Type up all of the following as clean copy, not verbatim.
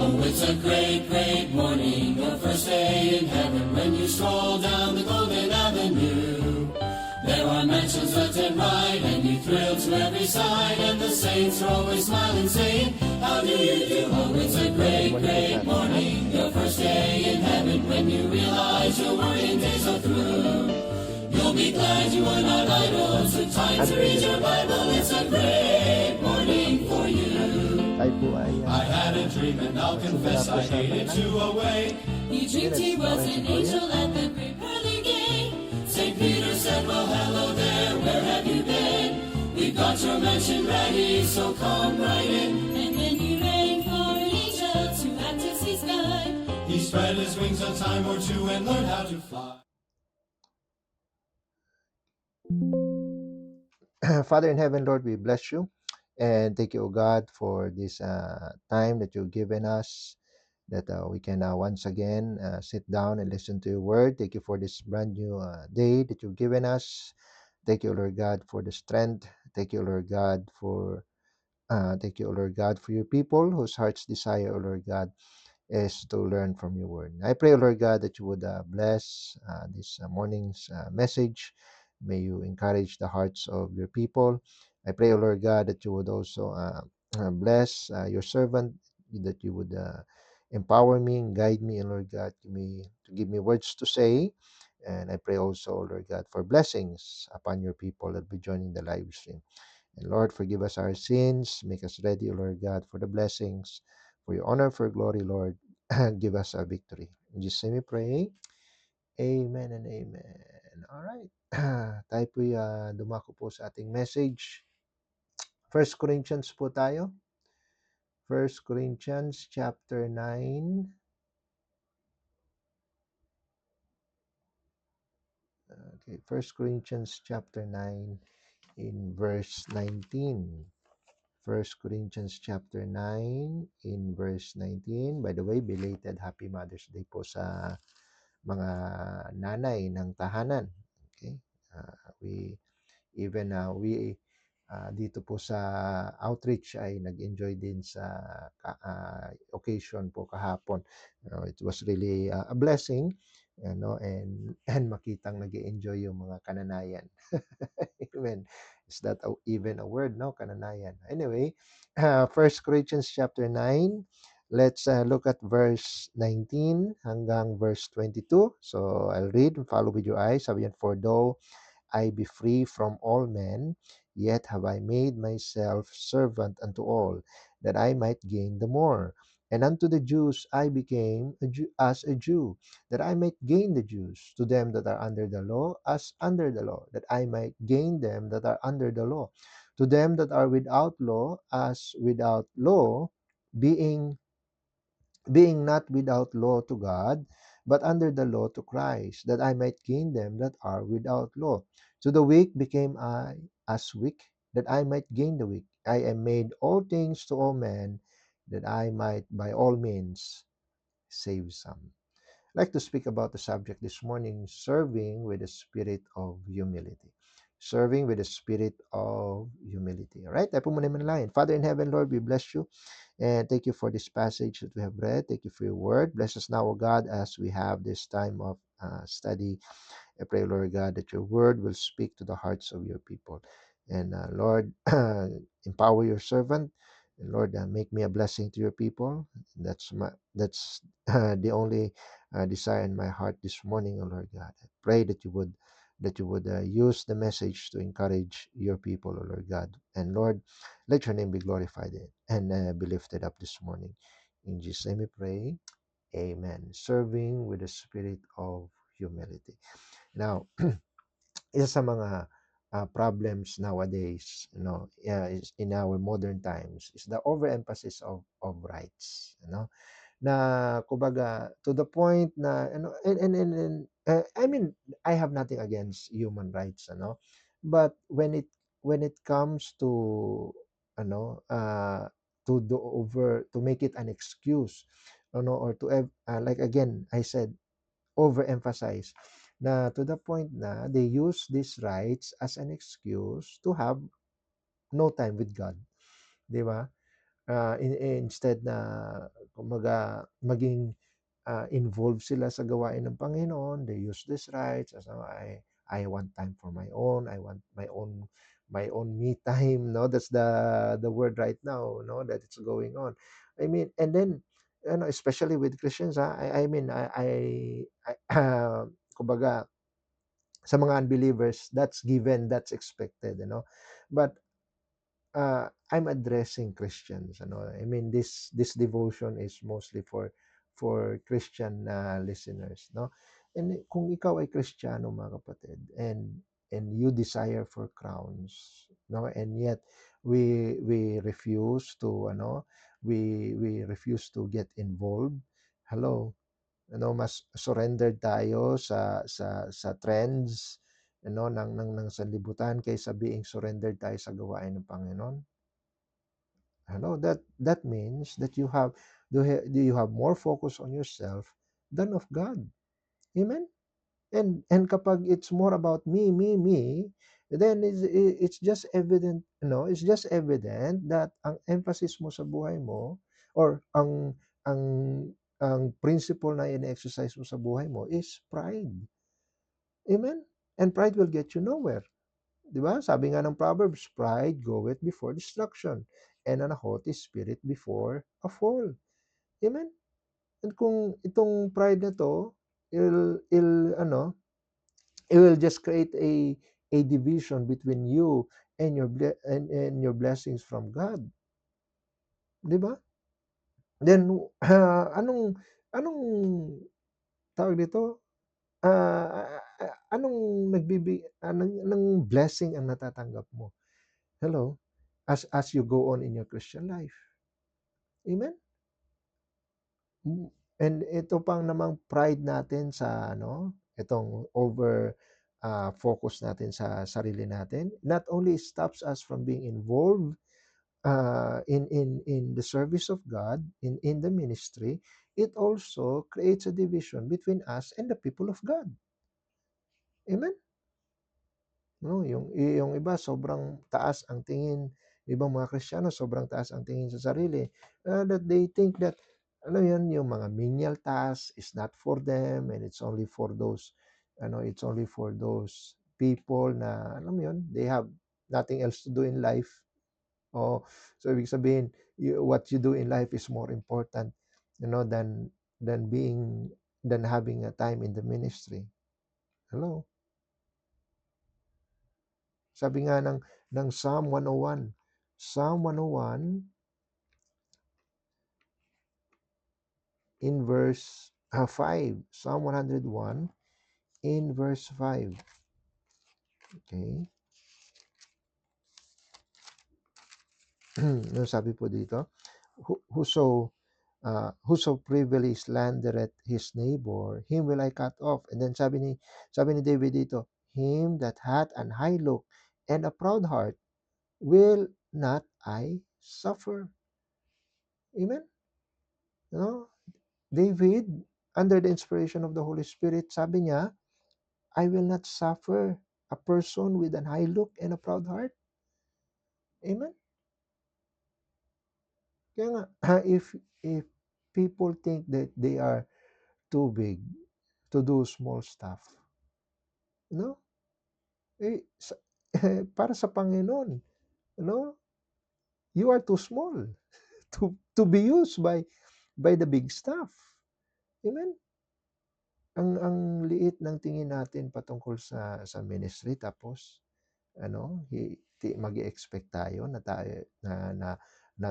Oh, it's a great, great morning, your first day in heaven, when you stroll down the golden avenue. There are mansions left and right, and you thrill to every side, and the saints are always smiling, saying, how do you do? Oh, it's a great, great morning, your first day in heaven, when you realize your worrying days are through. You'll be glad you are not idle, took time to read your Bible. It's a great morning for you. I had a dream and I'll confess I hated you away. You dreamed he was an angel at the great pearly gate. St. Peter said, well, hello there, where have you been? We've got your mansion ready, so come right in. And then he rang for an angel to act as his guide. He spread his wings a time or two and learned how to fly. Father in heaven, Lord, we bless you and thank you, O God, for this time that you've given us, that we can once again sit down and listen to your word. Thank you for this brand new day that you've given us. Thank you, Lord God, for the strength. Thank you, Lord God, for thank you, Lord God, for your people whose hearts desire, O Lord God, is to learn from your word. I pray, Lord God, that you would bless this morning's message. May you encourage the hearts of your people. I pray, Lord God, that you would also bless your servant, that you would empower me and guide me, and Lord God, give me words to say. And I pray also, Lord God, for blessings upon your people that be joining the live stream. And Lord, forgive us our sins. Make us ready, Lord God, for the blessings, for your honor, for your glory, Lord. Give us a victory. In Jesus' name we pray. Amen and amen. Alright. Tayo po dumako po sa ating message. 1 Corinthians po tayo. 1 Corinthians chapter 9. Okay, 1 Corinthians chapter 9 in verse 19. 1 Corinthians chapter 9 in verse 19. By the way, belated Happy Mother's Day po sa mga nanay ng tahanan. Okay? We dito po sa outreach ay nag-enjoy din sa occasion po kahapon. It was really a blessing, and makitang nag-enjoy yung mga kananayan. Amen. Is that even a word, no? Kananayan. Anyway, 1 Corinthians chapter 9. Let's look at verse 19 hanggang verse 22. So I'll read and follow with your eyes. Sabi yan, for though I be free from all men, yet have I made myself servant unto all, that I might gain the more. And unto the Jews I became as a Jew, that I might gain the Jews. To them that are under the law, as under the law, that I might gain them that are under the law. To them that are without law, as without law, being not without law to God, but under the law to Christ, that I might gain them that are without law. To the weak became I as weak, that I might gain the weak. I am made all things to all men, that I might by all means save some. I'd like to speak about the subject this morning, serving with a spirit of humility. Serving with a spirit of humility. All right? Tayo po muna manalangin. Father in heaven, Lord, we bless you. And thank you for this passage that we have read. Thank you for your word. Bless us now, O God, as we have this time of study. I pray, Lord God, that your word will speak to the hearts of your people. And Lord, empower your servant. And Lord, make me a blessing to your people. That's the only desire in my heart this morning, O Lord God. I pray that you would use the message to encourage your people, O Lord God. And Lord, let your name be glorified and be lifted up this morning. In Jesus' name we pray. Amen. Serving with the spirit of humility. Now, isa sa mga problems nowadays, is in our modern times, is the overemphasis of rights, na kumbaga to the point na I mean, I have nothing against human rights, but when it comes to to do over, to make it an excuse, or to like again I said, overemphasize, na to the point na they use these rights as an excuse to have no time with God, di ba? instead na kumbaga maging involved sila sa gawain ng Panginoon, they use these rights as I want time for my own, I want my own me time, no? That's the word right now, no, that it's going on. I mean, and then especially with Christians, I mean, I kumbaga sa mga unbelievers, that's given, that's expected, But I'm addressing Christians, I mean, this devotion is mostly for Christian listeners, no? And kung ikaw ay Kristiyano, mga kapatid, and you desire for crowns, no? And yet we refuse to we refuse to get involved. Hello, mas surrendered tayo sa trends, ng sanlibutan kaysa being surrendered tayo sa gawain ng Panginoon. That means that you have more focus on yourself than of God. Amen. And kapag it's more about me, then it's just evident, it's just evident that ang emphasis mo sa buhay mo, or ang ang principle na ine-exercise mo sa buhay mo is pride. Amen? And pride will get you nowhere. Di ba? Sabi nga ng Proverbs, pride goeth before destruction, and an haughty spirit before a fall. Amen? And kung itong pride na to, it will just create a division between you and your blessings from God. Di ba? Then, anong tawag dito? Anong ng blessing ang natatanggap mo? Hello? As you go on in your Christian life. Amen? And ito pang namang pride natin sa itong focus natin sa sarili natin, not only stops us from being involved in the service of God, in the ministry, it also creates a division between us and the people of God. Amen? No, yung iba sobrang taas ang tingin, ibang mga Kristiyano sobrang taas ang tingin sa sarili, that they think that yun, yung mga menial tasks is not for them, and it's only for those people na yun, they have nothing else to do in life. Oh, so ibig sabihin, what you do in life is more important, than than having a time in the ministry. Hello? Sabi nga ng Psalm 101, Psalm 101 in verse 5. Psalm 101 in verse 5. Okay. Ano sabi po dito? Whoso privily slandereth his neighbor, him will I cut off. And then sabi ni David dito, him that hath an high look and a proud heart will not I suffer. Amen? David, under the inspiration of the Holy Spirit, sabi niya, I will not suffer a person with an high look and a proud heart. Amen? Kaya nga, if people think that they are too big to do small stuff, eh, para sa Panginoon, you are too small to be used by the big stuff. Amen? Ang liit ng tingin natin patungkol sa ministry, tapos mag-e-expect tayo na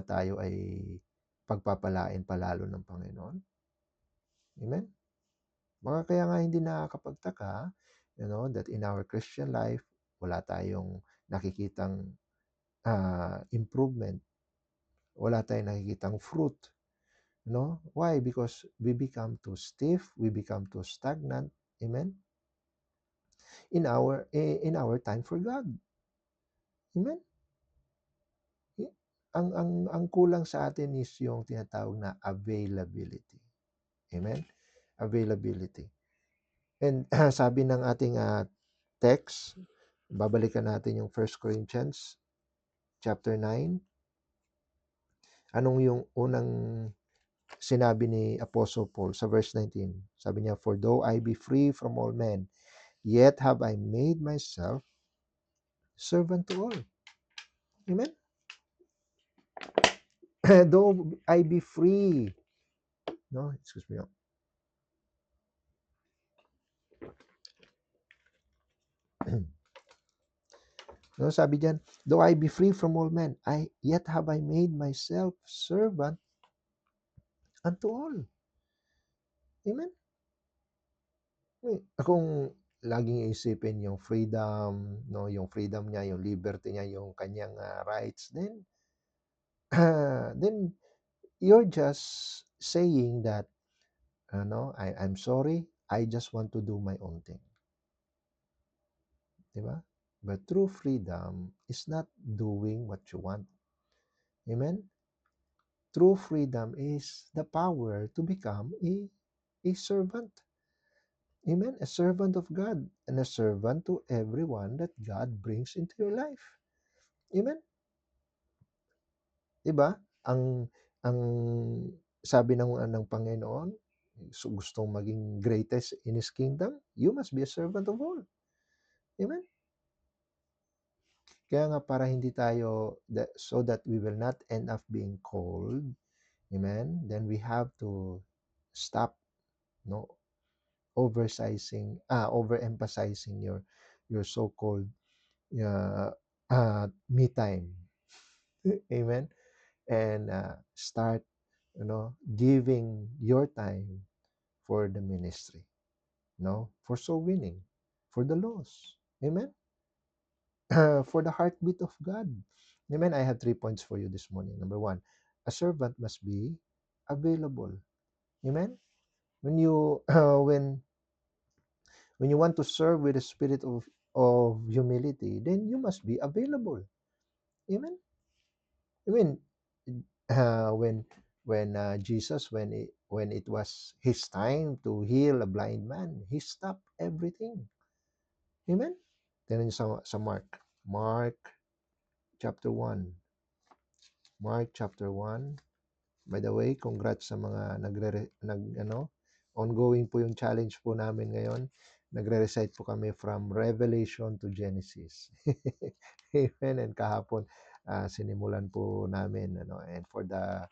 tayo ay pagpapalain palalo ng Panginoon. Amen? Kaya nga hindi nakakapagtaka, that in our Christian life, wala tayong nakikitang improvement. Wala tayong nakikitang fruit. Why? Because we become too stiff, we become too stagnant. Amen? In our time for God. Amen? Ang kulang sa atin is yung tinatawag na availability. Amen? Availability. And sabi ng ating text, babalikan natin yung 1 Corinthians chapter 9. Anong yung unang sinabi ni Apostle Paul sa verse 19? Sabi niya, "For though I be free from all men, yet have I made myself servant to all." Amen? Though I be free, no, excuse me. No, sabi diyan, "Though I be free from all men, yet have I made myself servant unto all." Amen? Kung laging iisipin yung freedom, no, yung freedom niya, yung liberty niya, yung kanyang rights, then you're just saying that, I'm sorry, I just want to do my own thing. Diba? But true freedom is not doing what you want. Amen? True freedom is the power to become a servant. Amen? A servant of God and a servant to everyone that God brings into your life. Amen? Diba? Ang sabi ng Panginoon, so gustong maging greatest in His kingdom, you must be a servant of all. Amen? Kaya nga para hindi tayo, so that we will not end up being cold, amen, then we have to stop, no, overemphasizing your so-called me time. Amen. And start, giving your time for the ministry, no, for soul winning, for the lost. Amen. For the heartbeat of God. Amen. I have 3 points for you this morning. Number one, a servant must be available. Amen. When you when you want to serve with a spirit of humility, then you must be available. Amen. I mean, when Jesus, when it was his time to heal a blind man, he stopped everything. Amen. Tingnan niyo sa Mark chapter 1. Mark chapter 1. By the way, congrats sa mga ongoing po yung challenge po namin ngayon. Nagre-recite po kami from Revelation to Genesis. Amen. And kahapon, sinimulan po namin, and for the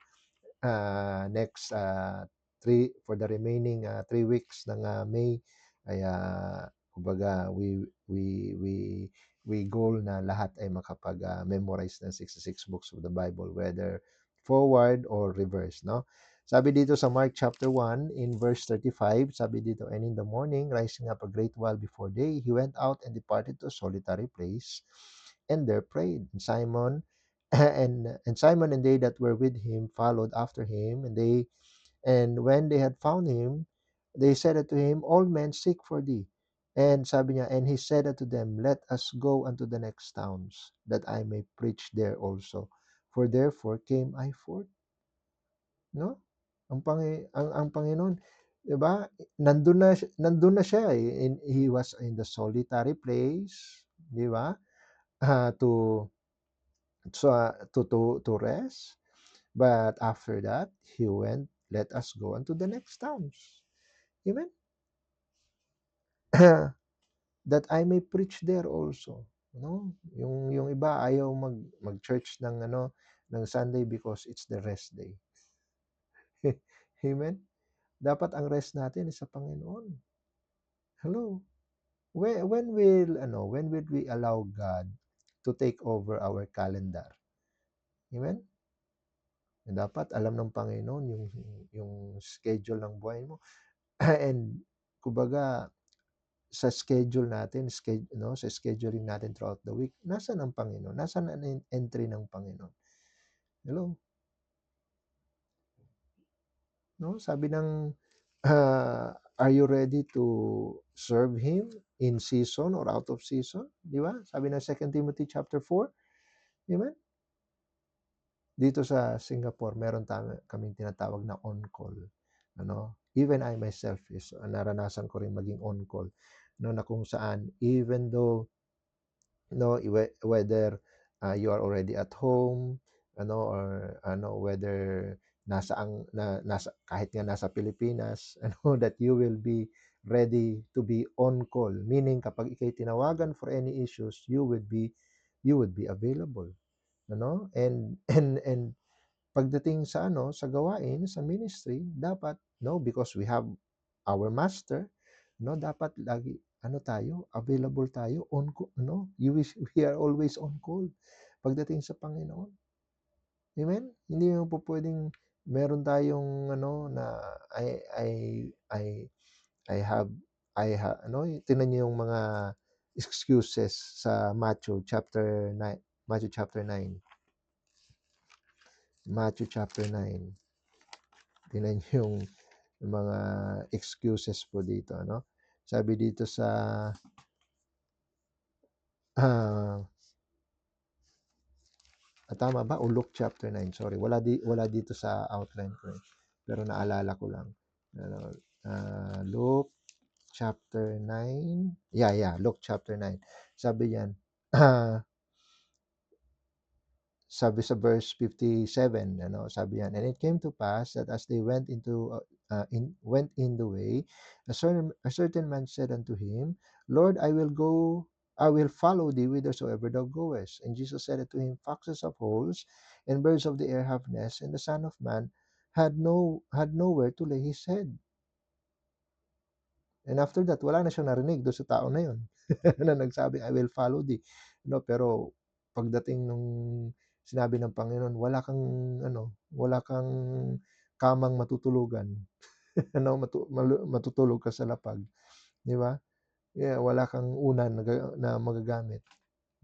next for the remaining 3 weeks ng May, ay kumbaga we goal na lahat ay makapag-memorize ng 66 books of the Bible, whether forward or reverse, no? Sabi dito sa Mark chapter 1 in verse 35, sabi dito, "And in the morning, rising up a great while before day, he went out and departed to a solitary place, and there prayed. And Simon and Simon and they that were with him followed after him, and when they had found him, they said unto him, All men seek for thee. And sabi niya, and he said unto them, Let us go unto the next towns, that I may preach there also. For therefore came I forth." No? Ang Panginoon, 'di ba? Nandun na siya eh. He was in the solitary place, 'di ba? To to rest. But after that, he went, "Let us go unto the next towns." Amen? That I may preach there also. No? Yung iba ayaw mag-church ng Sunday because it's the rest day. Amen? Dapat ang rest natin is sa Panginoon. Hello. When will we allow God to take over our calendar? Amen? Dapat alam ng Panginoon yung schedule ng buhay mo. And kumbaga sa schedule natin, sa scheduling natin throughout the week, nasaan ang Panginoon? Nasaan ang entry ng Panginoon? Hello? No? Sabi ng, are you ready to serve Him in season or out of season? Di ba? Sabi ng 2 Timothy chapter 4. Amen? Dito sa Singapore, meron kaming tinatawag na on-call. Even I myself naranasan ko rin maging on-call. Na kung saan, even though, whether you are already at home, or whether nasa kahit nga nasa Pilipinas, that you will be ready to be on call. Meaning kapag ikay tinawagan for any issues, you would be available, and pagdating sa sa gawain sa ministry, dapat because we have our master, dapat lagi tayo, available tayo, on call, we are always on call pagdating sa Panginoon. Amen? Hindi mo po pwedeng meron tayong na I I I have tingnan niyo yung mga excuses sa Matthew chapter 9. Matthew chapter 9. Tingnan niyo yung mga excuses po dito, Sabi dito sa ah, tama ba? O Luke chapter 9. Sorry, wala dito sa outline ko. Pero naalala ko lang. Luke chapter 9. Yeah, Luke chapter 9. Sabi yan, sabi sa verse 57, sabi yan, and it came to pass that as they went in the way, a certain man said unto him, Lord, I will follow thee whithersoever thou goest. And Jesus said unto him, foxes have holes, and birds of the air have nests, and the Son of Man had nowhere to lay his head. And after that, wala na siyang narinig doon sa tao na yun na nagsabi, I will follow thee. Pero pagdating nung sinabi ng Panginoon, wala kang kamang matutulugan. Matutulog ka sa lapag. Di ba? Yeah, wala kang unan na magagamit.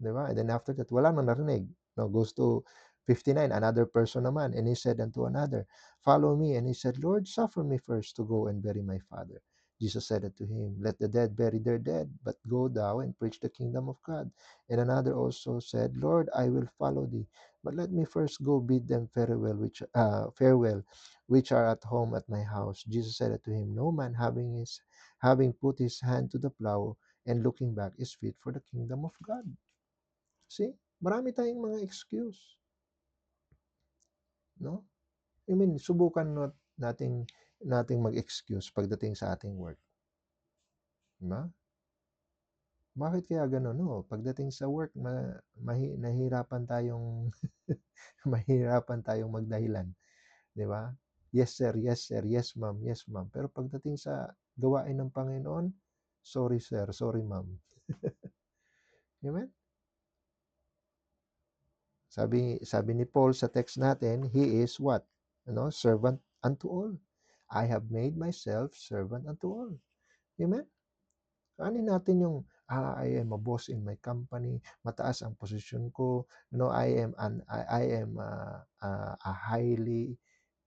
Di ba? And then after that, wala nang narinig. Goes to 59, another person naman, and he said unto another, follow me. And he said, Lord, suffer me first to go and bury my father. Jesus said unto him, let the dead bury their dead, but go thou and preach the kingdom of God. And another also said, Lord, I will follow thee, but let me first go bid them farewell, which are at home at my house. Jesus said unto him, no man having put his hand to the plow and looking back is fit for the kingdom of God. See? Marami tayong mga excuse. No? I mean, subukan nating mag-excuse pagdating sa ating work. Diba? Bakit kaya gano'n, Pagdating sa work, nahihirapan tayong mahirapan tayong magdahilan, 'di ba? Yes sir, yes sir, yes ma'am, yes ma'am. Pero pagdating sa gawain ng Panginoon, sorry sir, sorry ma'am. Amen? Sabi ni Paul sa text natin, he is what? Servant unto all. I have made myself servant unto all. Amen? Ano natin yung I am a boss in my company, mataas ang posisyon ko, I am a highly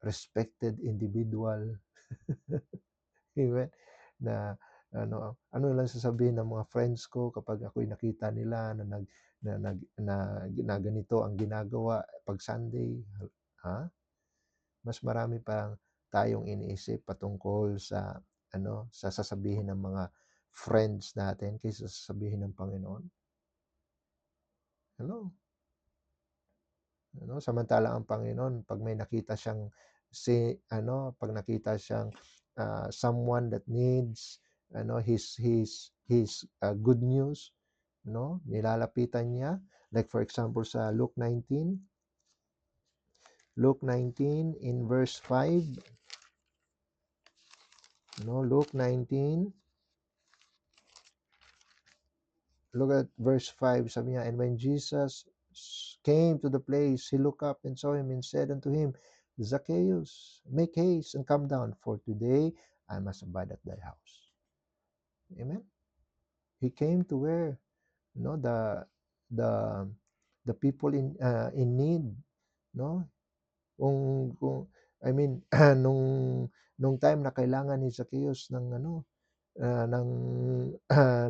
respected individual. Amen? Na ano lang sasabihin ng mga friends ko kapag ako'y nakita nila na ganito ang ginagawa pag Sunday, ha? Mas marami pa tayong iniisip patungkol sa sa sasabihin ng mga friends natin kaysa sasabihin ng Panginoon. Hello? Samantala ang Panginoon pag may nakita siyang pag nakita siyang someone that needs his good news, nilalapitan niya, like for example sa Luke 19 in verse 5. Luke 19, look at verse 5, sabi niya, and when Jesus came to the place, he looked up and saw him and said unto him, Zacchaeus, make haste and come down, for today I must abide at thy house. Amen? He came to where the the people in need, no? Kung I mean nung time na kailangan ni Zacchaeus ng ng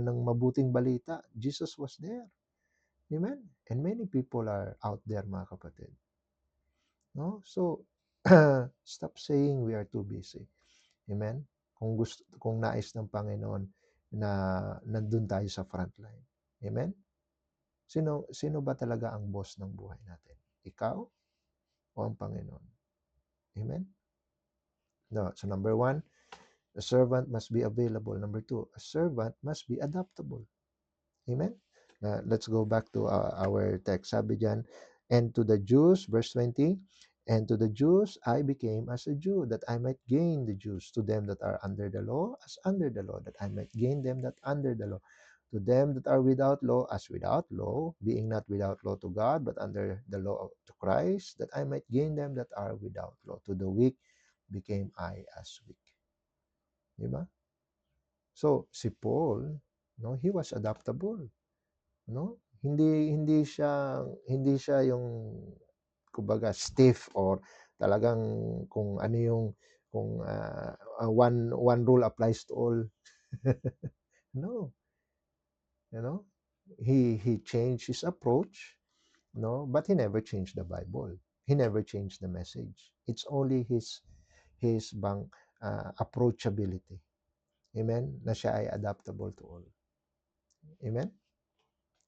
ng mabuting balita, Jesus was there. Amen? And many people are out there, mga kapatid. No? So, stop saying we are too busy. Amen? Kung nais ng Panginoon na nandun tayo sa frontline. Amen? Sino ba talaga ang boss ng buhay natin? Ikaw o ang Panginoon? Amen? No. So number one, a servant must be available. Number two, a servant must be adaptable. Amen? Let's go back to our text. Sabi dyan, and to the Jews, verse 20, and to the Jews I became as a Jew, that I might gain the Jews. To them that are under the law, as under the law, that I might gain them that under the law. To them that are without law, as without law, being not without law to God, but under the law to Christ, that I might gain them that are without law. To the weak became I as weak. Diba? So, si Paul, no, he was adaptable. No? Hindi siya yung kumbaga stiff or talagang kung ano yung kung one rule applies to all. No, you know. He changed his approach, no, but he never changed the Bible. He never changed the message. It's only his approachability. Amen? Na siya ay adaptable to all. Amen?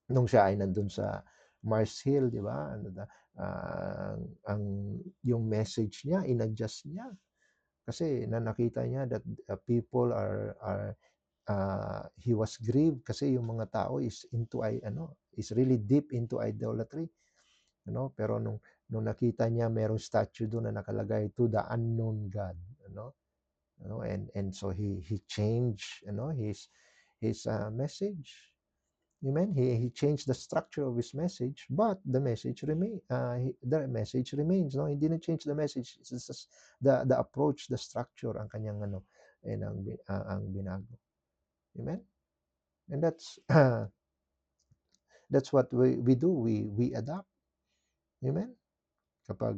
Nung siya ay nandun sa Mars Hill, di ba? Ang yung message niya, inadjust niya. Kasi nakita niya that people he was grieved kasi yung mga tao is really deep into idolatry. Pero nung nakita niya merong statue doon na nakalagay to the unknown God, and so he changed, his message. Amen. He changed the structure of his message, but the message remains. No, he didn't change the message. It's just the approach, the structure, ang kanyang ang binago. Amen. And that's what we do. We adapt. Amen. Kapag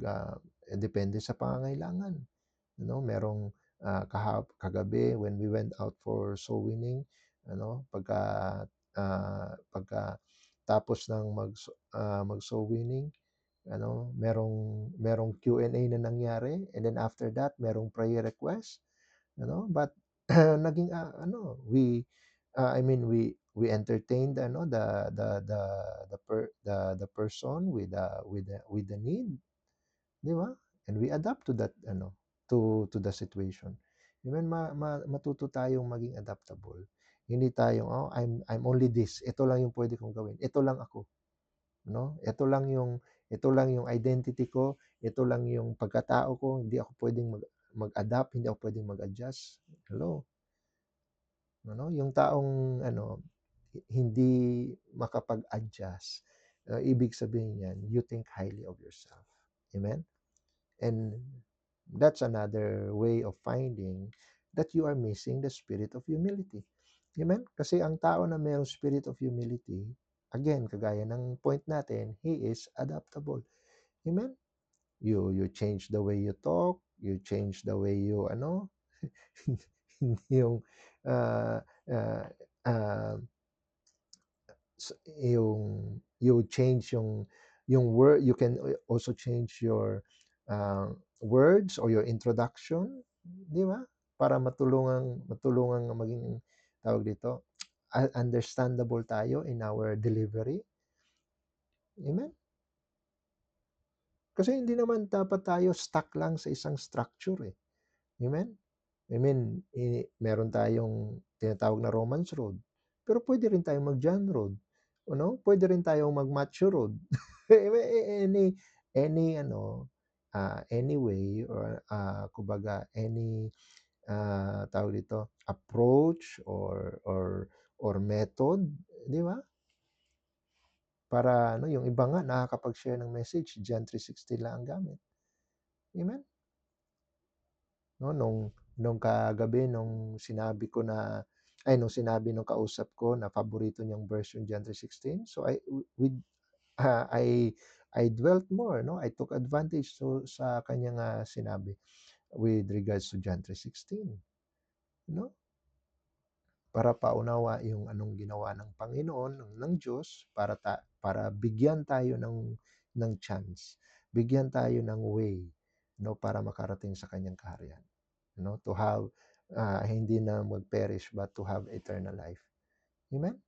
depende sa pangangailangan. Merong kagabi when we went out for soul winning, pagka tapos ng mag soul winning, merong Q&A na nangyari, and then after that merong prayer request, but naging we entertained the person with the need, di ba? And we adapt to that to the situation. Even matuto tayong maging adaptable. Hindi tayong I'm only this. Ito lang yung pwede kong gawin. Ito lang ako, no? Ito lang yung identity ko, ito lang yung pagkatao ko, hindi ako pwedeng mag-adapt, hindi ako pwedeng mag-adjust. Hello. Yung taong hindi makapag-adjust, ibig sabihin niyan, you think highly of yourself. Amen? And that's another way of finding that you are missing the spirit of humility. Amen? Kasi ang tao na mayroong spirit of humility, again, kagaya ng point natin, he is adaptable. Amen? You change the way you talk, you change the way you, yung, uh, uh, uh, you change yung word, you can also change your words or your introduction, di ba? Para matulungan maging tawag dito, understandable tayo in our delivery. Amen? Kasi hindi naman dapat tayo stuck lang sa isang structure eh. Amen? Meron tayong tinatawag na Romans Road. Pero pwede rin tayong mag-John Road. Pwede rin tayong mag-Matthew Road. Any way or kumbaga any tawag dito, approach or method, di ba? Para yung iba nga nakakapag-share ng message, John 3:16 lang ang gamit. Amen? Nung kagabi nung sinabi nung kausap ko na paborito niyang version John 3:16, so I dwelt more, I took advantage sa kanyang sinabi with regards to John 3:16, para paunawa yung anong ginawa ng Panginoon, ng Diyos para bigyan tayo ng chance, bigyan tayo ng way, para makarating sa kanyang kaharian. To have hindi na mag-perish but to have eternal life. Amen?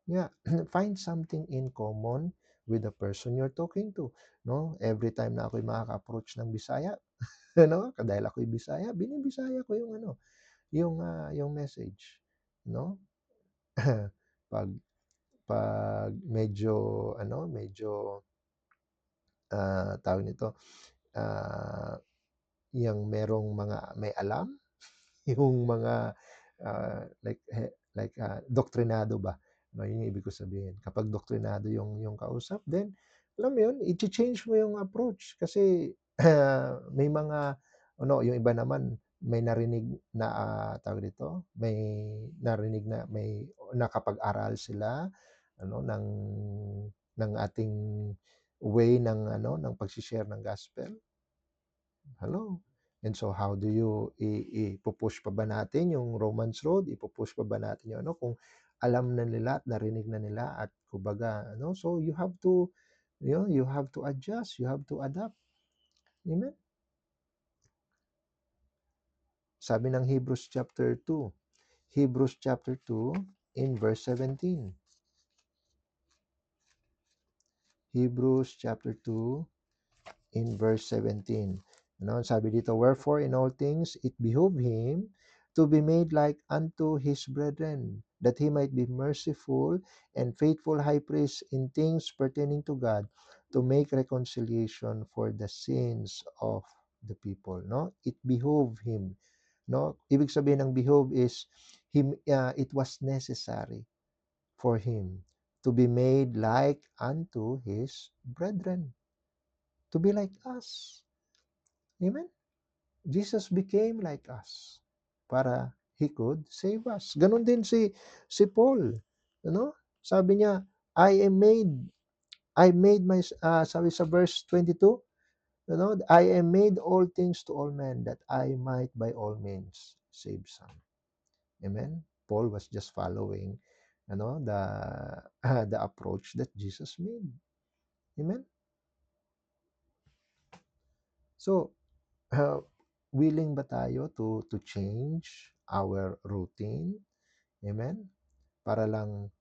Yeah, find something in common with the person you're talking to, no? Every time na ako'y makaka-approach ng Bisaya, no? Dahil ako'y Bisaya, binibisaya ko yung ano, yung message, no? 'Pag 'pag medyo ano, medyo, tawag nito, ah, yang merong mga may alam, yung mga, doktrinado ba, no, yun yung ibig ko sabihin. Kapag doktrinado yung kausap, then alam mo yun, iche-change mo yung approach kasi, may mga ano, yung iba naman may narinig na, tawag dito, may narinig na may nakapag-aral sila ano ng ating way ng ano, ng pagse-share ng gospel. Hello. And so how do you ipu-push pa ba natin yung Romans Road? Ipu-push pa ba natin yung ano kung alam na nila at narinig na nila at kumbaga ano, so you have to, you have to adjust, you have to adapt. Amen? Sabi ng Hebrews chapter 2 in verse 17. Hebrews chapter 2 in verse 17. Ano, sabi dito, wherefore in all things it behooved him to be made like unto his brethren, that he might be merciful and faithful high priest in things pertaining to God, to make reconciliation for the sins of the people. No, it behooved him. No, ibig sabihin ng behove is him. It was necessary for him to be made like unto his brethren, to be like us. Amen? Jesus became like us para He could save us. Ganon din si Paul. Ano? Sabi niya, I made my, sabi sa verse 22, I am made all things to all men that I might by all means save some. Amen? Paul was just following the the approach that Jesus made. Amen? So, uh, willing ba tayo to change our routine? Amen? Para lang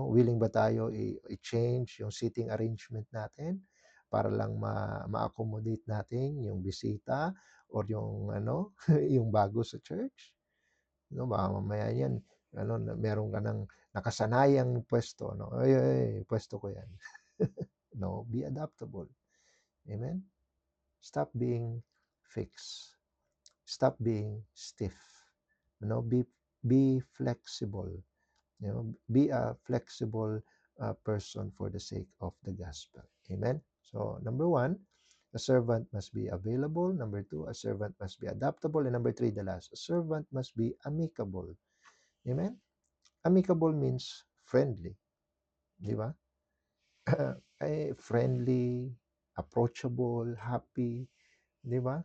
willing ba tayo i-change yung seating arrangement natin para lang ma-accommodate natin yung bisita or yung yung bago sa church? Baka mamaya yan meron ka ng nakasanayang pwesto, Ay, ay, pwesto ko yan. No, be adaptable. Amen? Stop being fixed. Stop being stiff. Be flexible. Be a flexible person for the sake of the gospel. Amen. So number 1, a servant must be available. Number 2, a servant must be adaptable. And number 3, the last, a servant must be amicable. Amen. Amicable means friendly, di ba? Friendly, approachable, happy, di ba?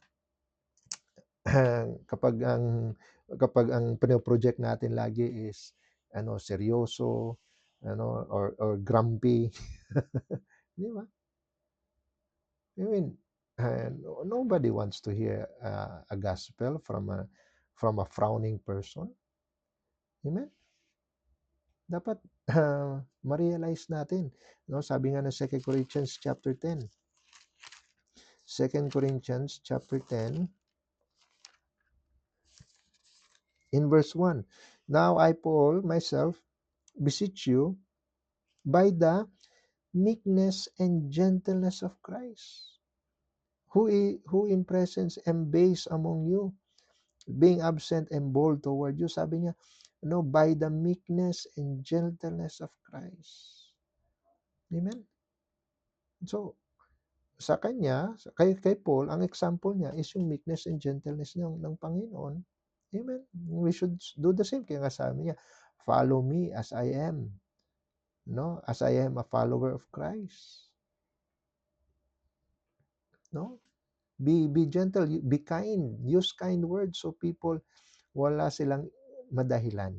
kapag ang kapag ang pino-project natin lagi is seryoso, or grumpy, 'di ba? I mean, nobody wants to hear a gospel from a frowning person. Amen? Dapat ma-realize natin, sabi nga ng 2 Corinthians chapter 10. 2 Corinthians chapter 10 in verse 1. Now I, Paul, myself, beseech you by the meekness and gentleness of Christ, who in presence am base among you, being absent and bold toward you. Sabi niya, by the meekness and gentleness of Christ. Amen? So, sa kanya, kay Paul, ang example niya is yung meekness and gentleness ng Panginoon. Amen? We should do the same. Kaya nga sabi niya, follow me as I am. As I am a follower of Christ. No? Be gentle, be kind, use kind words so people wala silang madahilan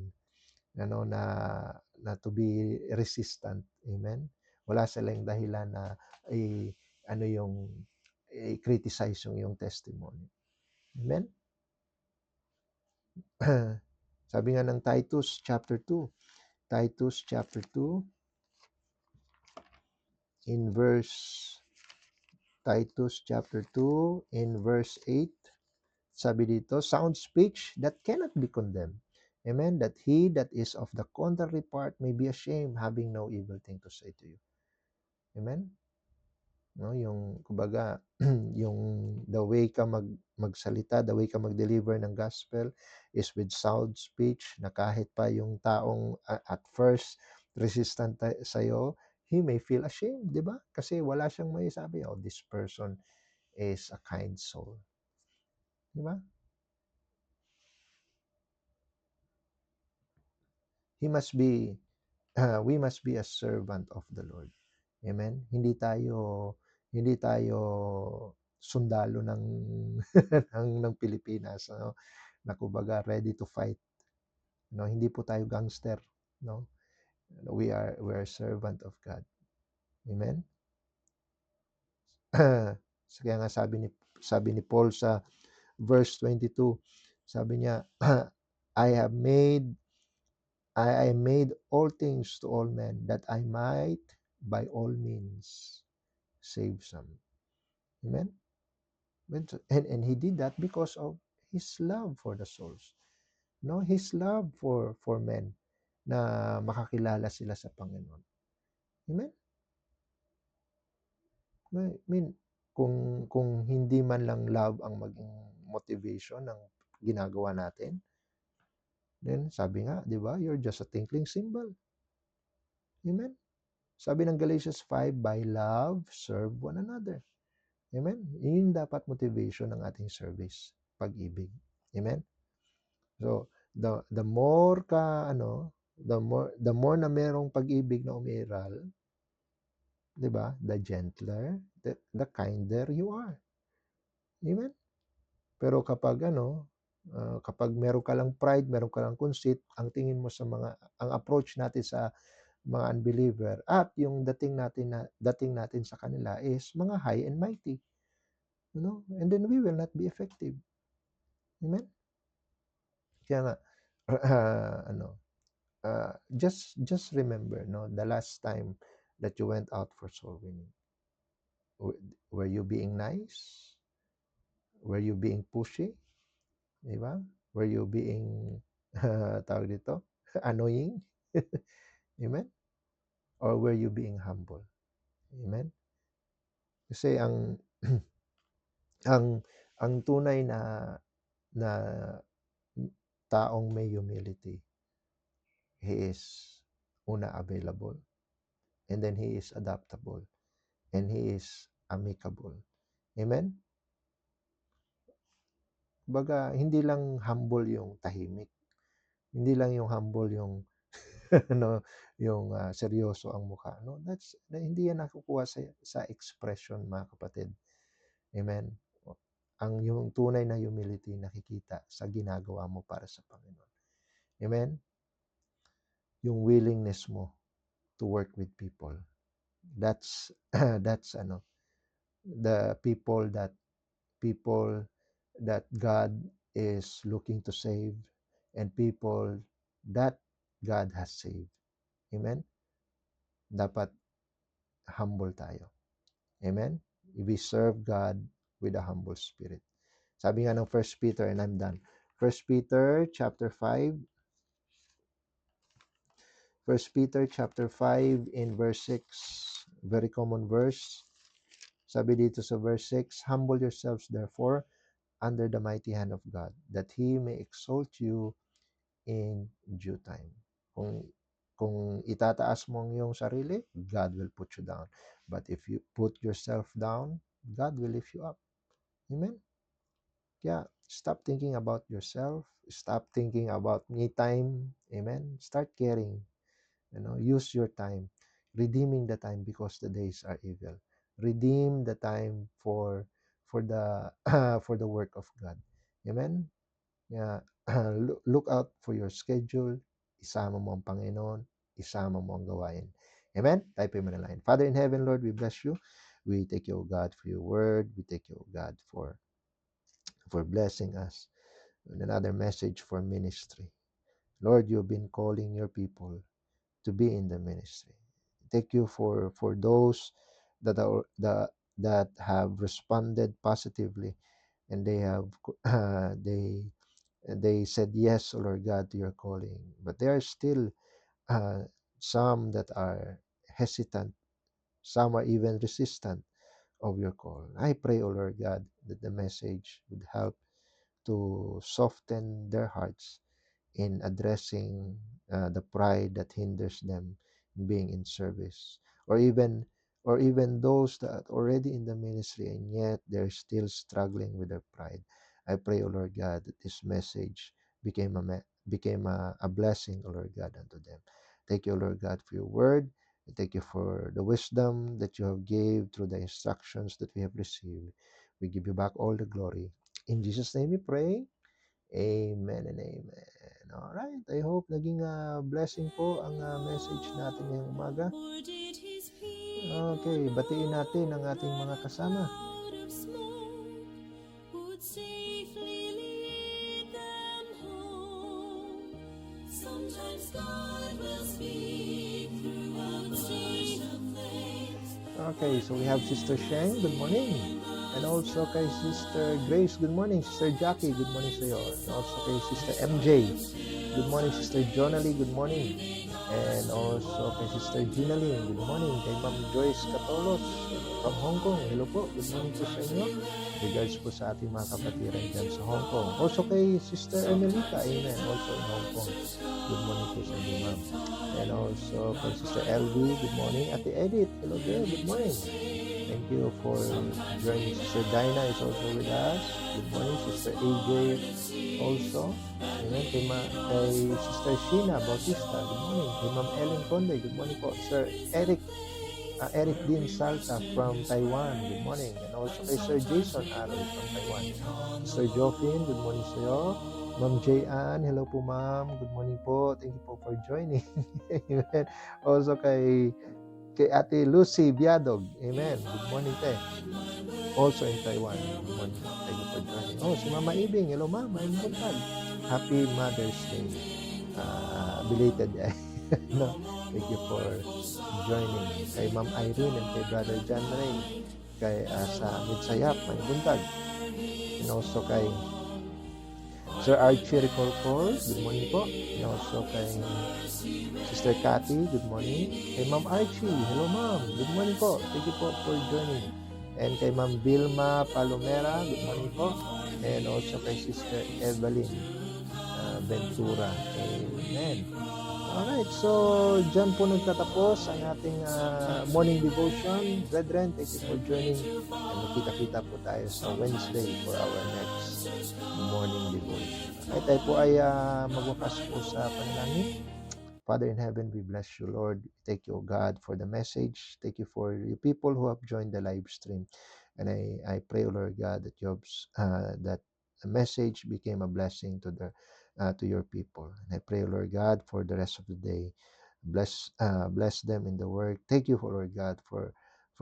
na to be resistant. Amen. Wala silang dahilan na yung i-criticize yung testimony. Amen. Sabi nga ng Titus chapter 2. Titus chapter 2 in verse Titus chapter 2 in verse 8. Sabi dito, sound speech that cannot be condemned. Amen? That he that is of the contrary part may be ashamed, having no evil thing to say to you. Amen? No, yung kumbaga, yung the way ka magsalita, the way ka mag-deliver ng gospel is with sound speech na kahit pa yung taong at first resistant sa iyo, he may feel ashamed, di ba? Kasi wala siyang may sabi, oh, this person is a kind soul. Di ba? We must be a servant of the Lord. Amen? Hindi tayo sundalo ng ng Pilipinas, no? Na kumbaga ready to fight, no? Hindi po tayo gangster, no? We are servant of God. Amen? Kaya nga sabi ni Paul sa verse 22, sabi niya, I made all things to all men that I might by all means save some. Amen? And he did that because of his love for the souls. No, his love for men na makakilala sila sa Panginoon. Amen? I mean, kung hindi man lang love ang maging motivation ng ginagawa natin, then sabi nga, 'di ba? You're just a tinkling cymbal. Amen? Sabi ng Galatians 5, by love, serve one another. Amen? Yun dapat motivation ng ating service, pag-ibig. Amen? So, the more ka the more na merong pag-ibig na umiiral, 'di ba? The gentler, the kinder you are. Amen? Pero kapag meron ka lang pride, meron ka lang conceit, ang tingin mo ang approach natin sa mga unbeliever at yung dating natin sa kanila is mga high and mighty, and then we will not be effective. Amen? Kaya nga, just remember, no, the last time that you went out for soul winning. Were you being nice? Were you being pushy? Di ba? Were you being, tawag dito, annoying? Amen? Or were you being humble? Amen? Kasi ang ang tunay na taong may humility, he is available, and then he is adaptable, and he is amicable. Amen? Baga, hindi lang humble yung tahimik. Hindi lang yung humble yung no, yung seryoso ang mukha. No, hindi yan nakukuha sa expression, mga kapatid. Amen. Yung tunay na humility nakikita sa ginagawa mo para sa Panginoon. Amen. Yung willingness mo to work with people. That's the people that God is looking to save, and people that God has saved. Amen? Dapat humble tayo. Amen? We serve God with a humble spirit. Sabi nga ng 1 Peter, and I'm done. 1 Peter chapter 5. 1 Peter chapter 5 in verse 6. Very common verse. Sabi dito sa verse 6, humble yourselves therefore under the mighty hand of God, that He may exalt you in due time. Kung itataas mo ang iyong sarili, God will put you down. But if you put yourself down, God will lift you up. Amen? Kaya, stop thinking about yourself. Stop thinking about me time. Amen? Start caring. Use your time. Redeeming the time because the days are evil. Redeem the time for the for the work of God. Amen? Yeah, look out for your schedule. Isama mo ang Panginoon. Isama mo ang gawain. Amen? Tayo po manalangin. Father in heaven, Lord, we bless you. We thank you, O God, for your word. We thank you, O God, for blessing us with another message for ministry. Lord, you've been calling your people to be in the ministry. Thank you for those that have responded positively, and they have they said yes, O Lord God, to your calling. But there are still uh, some that are hesitant, some are even resistant of your call. I pray, O Lord God, that the message would help to soften their hearts in addressing the pride that hinders them in being in service, or even those that are already in the ministry and yet they're still struggling with their pride. I pray, O Lord God, that this message became a blessing, O Lord God, unto them. Thank you, O Lord God, for your word. Thank you for the wisdom that you have gave through the instructions that we have received. We give you back all the glory. In Jesus' name we pray. Amen and amen. Alright, I hope naging blessing po ang message natin ngayong umaga. Okay, batiin natin ang ating mga kasama. Okay, so we have Sister Sheng, good morning. And also kay Sister Grace, good morning. Sister Jackie, good morning sa iyo. And also kay Sister MJ, good morning. Sister Jonalie, good morning. And also kay Sister Gina Lynn, good morning. Kay Ma'am Joyce Catolos from Hong Kong, hello po, good morning po sa inyo. Regards po sa ating mga kapatiran dyan sa Hong Kong. Also kay Sister Emelita, amen, also in Hong Kong. Good morning po sa inyo, ma'am. And also kay Sister LV, good morning. Ate Edith, hello there, good morning. Thank you for joining. Sister Dinah is also with us. Good morning. Sister AJ also. Amen. Kay Sister Sheena Bautista, good morning. Kay Ma'am Ellen Conde, good morning po. Sir Eric Dean Salta from Taiwan, good morning. And also kay Sir Jason Aroy from Taiwan. Sister Joffin, good morning sa iyo. Ma'am J.Ann, hello po ma'am. Good morning po. Thank you po for joining. Amen. Also kay Ate Lucy Biadog. Amen. Good morning, te. Also in Taiwan. Good morning. Thank you for joining. Oh, si Mama Ibing. Hello, Mama. Happy Mother's Day. Belated. No, thank you for joining. Kay Ma'am Irene and kay Brother John Ray. Kay sa Midsayap, may buntag. And also kay Sir Archie Recorcor. Good morning po. And also kay Sister Cathy, good morning. Kay Ma'am Archie, hello ma'am, good morning po. Thank you po for joining. And kay Ma'am Vilma Palomera, good morning po. And also kay Sister Evelyn Ventura, amen. Alright, so dyan po nagtatapos ang ating morning devotion. Brethren, thank you for joining. And makita-kita po tayo sa Wednesday for our next morning devotion. At tayo po ay magwakas po sa panalangin. Father in heaven, we bless you, Lord. Thank you, God, for the message. Thank you for the people who have joined the live stream. And I pray, Lord God, that that the message became a blessing to your people. And I pray, Lord God, for the rest of the day. Bless them in the work. Thank you, Lord God, for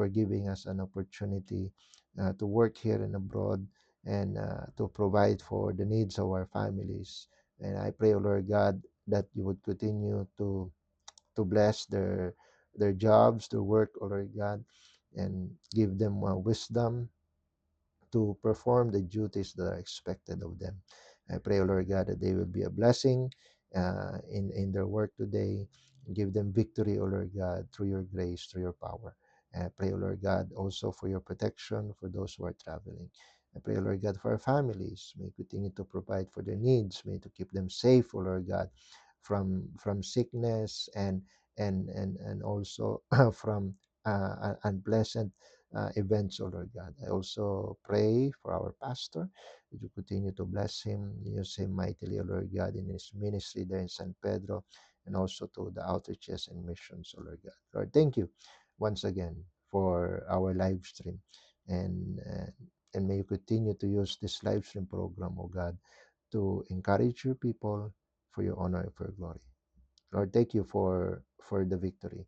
giving us an opportunity to work here and abroad and to provide for the needs of our families. And I pray, Lord God, that you would continue to bless their jobs, their work, O Lord God, and give them wisdom to perform the duties that are expected of them. I pray, O Lord God, that they will be a blessing in their work today. Give them victory, O Lord God, through your grace, through your power. And I pray, O Lord God, also for your protection for those who are traveling. I pray, O Lord God, for our families. May you continue to provide for their needs. May you to keep them safe, O Lord God, from sickness and also from unpleasant events, O Lord God. I also pray for our pastor, that you continue to bless him, use him mightily, O Lord God, in his ministry there in San Pedro, and also to the outreaches and missions, O Lord God. Lord, thank you once again for our live stream, and may you continue to use this live stream program, O God, to encourage your people for your honor and for your glory. Lord, thank you for the victory.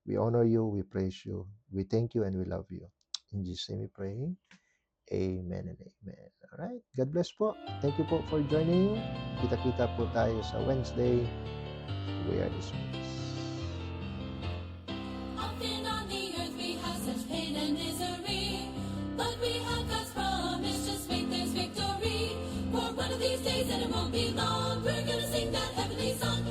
We honor you, we praise you, we thank you, and we love you. In Jesus' name we pray. Amen and amen. Alright, God bless po. Thank you po for joining. Kita-kita po tayo sa Wednesday. We are dismissed. Often on the earth we have such pain and misery. But we have God's promise, just faith, there's victory. For one of these days, and it won't be long, we're gonna sing that heavenly song.